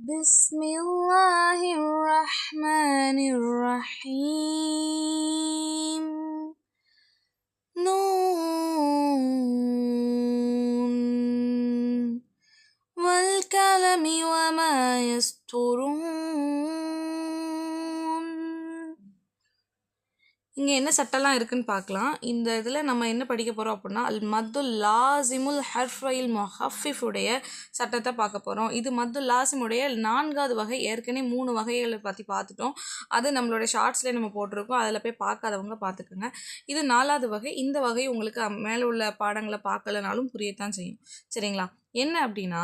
بسم الله الرحمن الرحيم نون والقلم وما يسطرون. இங்கே என்ன சட்டெல்லாம் இருக்குன்னு பார்க்கலாம். இந்த இதில் நம்ம என்ன படிக்க போகிறோம் அப்படின்னா அல் மத்துல் லாசிமுல் ஹர்ஃபைல் முஹஃபிஃபுடைய சட்டத்தை பார்க்க போகிறோம். இது மத்துல் லாசிமுடைய 4வது வகை. ஏற்கனவே 3 வகைகளை பற்றி பார்த்துட்டோம். அது நம்மளுடைய ஷார்ட்ஸ்லேயே நம்ம போட்டிருக்கோம். அதில் போய் பார்க்காதவங்க பார்த்துக்குங்க. இது 4வது வகை. இந்த வகை உங்களுக்கு மேலே உள்ள பாடங்களை பார்க்கலனாலும் புரியத்தான் செய்யும். சரிங்களா? என்ன அப்படின்னா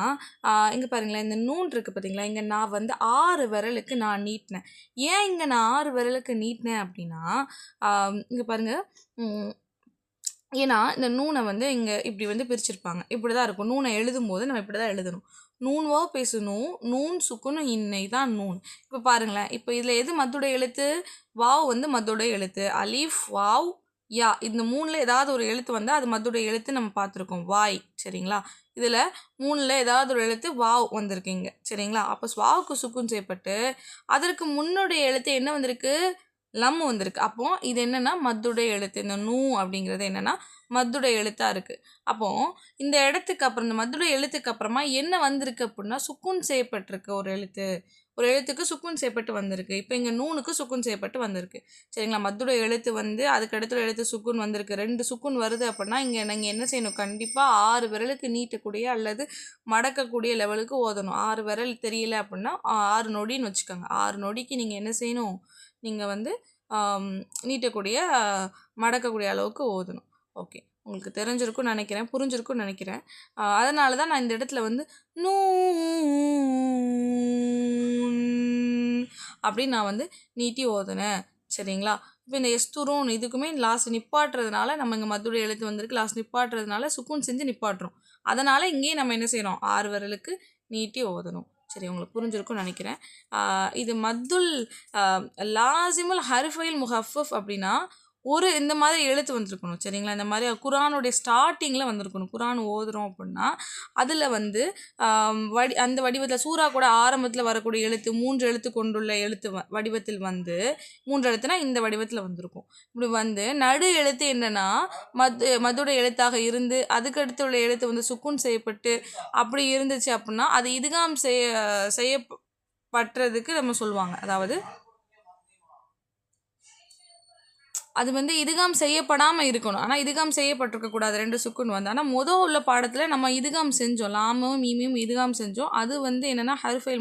இங்கே பாருங்களேன், இந்த நூன் இருக்குது பார்த்தீங்களா, இங்கே நான் வந்து 6 விரலுக்கு நான் நீட்டினேன். ஏன் இங்கே நான் 6 விரலுக்கு நீட்டினேன் அப்படின்னா இங்கே பாருங்கள், ஏன்னா இந்த நூனை வந்து இங்கே இப்படி வந்து பிரிச்சிருப்பாங்க. இப்படி தான் இருக்கும். நூனை எழுதும்போது நம்ம இப்படி தான் எழுதணும். நூன்வோ பேசணும், நூன் சுக்குனும் இன்னை தான் நூன். இப்போ பாருங்களேன், இப்போ இதில் எது மத்துடைய எழுத்து? வாவ் வந்து மத்துடைய எழுத்து. அலிஃப் வாவ் யா, இந்த 3ல் ஏதாவது ஒரு எழுத்து வந்தால் அது மத்துடைய எழுத்து நம்ம பார்த்துருக்கோம். வாய். சரிங்களா? இதில் 3ல் ஏதாவது ஒரு எழுத்து வாவ் வந்திருக்குங்க. சரிங்களா? அப்போ வாவுக்கு சுக்குன் செய்யப்பட்டு அதற்கு முன்னுடைய எழுத்து என்ன வந்திருக்கு? லம் வந்திருக்கு. அப்போ இது என்னன்னா மத்துடைய எழுத்து. இந்த நூ அப்படிங்கிறது என்னன்னா மத்துடைய எழுத்தாக இருக்குது. அப்போது இந்த இடத்துக்கு அப்புறம், இந்த மத்துடைய எழுத்துக்கு அப்புறமா என்ன வந்திருக்கு அப்படின்னா சுக்குன் செய்யப்பட்டிருக்கு. ஒரு எழுத்துக்கு சுக்குன் செய்யப்பட்டு வந்திருக்கு. இப்போ இங்கே நூனுக்கு சுக்குன் செய்யப்பட்டு வந்திருக்கு. சரிங்களா? மத்துடைய எழுத்து வந்து அதுக்கு அடுத்த எழுத்து சுக்குன் வந்திருக்கு. 2 சுக்குன் வருது அப்படின்னா இங்கே நீங்கள் என்ன செய்யணும்? கண்டிப்பாக 6 விரலுக்கு நீட்டக்கூடிய அல்லது மடக்கக்கூடிய லெவலுக்கு ஓதணும். 6 விரல் தெரியல அப்படின்னா 6 நொடின்னு வச்சுக்கோங்க. 6 நொடிக்கு நீங்கள் என்ன செய்யணும்? நீங்கள் வந்து நீட்டக்கூடிய மடக்கக்கூடிய அளவுக்கு ஓதணும். ஓகே, உங்களுக்கு தெரிஞ்சிருக்கும்னு நினைக்கிறேன், புரிஞ்சிருக்கும்னு நினைக்கிறேன். அதனால தான் நான் இந்த இடத்துல வந்து அப்படின்னு நான் வந்து நீட்டி ஓதுனேன். சரிங்களா? இப்போ இந்த எஸ்துரோன் இதுக்குமே லாஸ்ட் நிப்பாட்டுறதுனால நம்ம இங்கே மத்துடைய எழுத்து வந்திருக்கு. லாஸ்ட் நிப்பாட்டுறதுனால சுக்குன் செஞ்சு நிப்பாட்டுறோம். அதனால் இங்கேயும் நம்ம என்ன செய்யணும்? 6 விரலுக்கு நீட்டி ஓதணும். சரி, உங்களுக்கு புரிஞ்சிருக்கும்னு நினைக்கிறேன். இது மத்துல் லாசிமுல் ஹர்ஃபைல் முஹஃபஃப் அப்படின்னா ஒரு இந்த மாதிரி எழுத்து வந்திருக்கணும். சரிங்களா? இந்த மாதிரி குரானுடைய ஸ்டார்டிங்கில் வந்திருக்கணும். குரான் ஓதுறோம் அப்படின்னா அதில் வந்து அந்த வடிவத்தில் சூறா கூட ஆரம்பத்தில் வரக்கூடிய எழுத்து 3 எழுத்து கொண்டுள்ள எழுத்து வடிவத்தில் வந்து 3 எழுத்துனா இந்த வடிவத்தில் வந்திருக்கும். இப்படி வந்து நடு எழுத்து என்னன்னா மத்துடைய எழுத்தாக இருந்து அதுக்கடுத்து உள்ள எழுத்து வந்து சுக்குன் செய்யப்பட்டு அப்படி இருந்துச்சு அப்படின்னா அது இதுகாம் செய்யப்பட்டதுக்கு நம்ம சொல்லுவாங்க. அதாவது அது வந்து இதுகாம் செய்யப்படாமல் இருக்கணும். ஆனால் இதுகாம் செய்யப்பட்டிருக்கக்கூடாது 2 சுக்குன் வந்து. ஆனால் உள்ள பாடத்தில் நம்ம இதுகாம் செஞ்சோம். லாமும் மீமும் இதுகாம் செஞ்சோம். அது வந்து என்னென்னா ஹர்ஃபைல்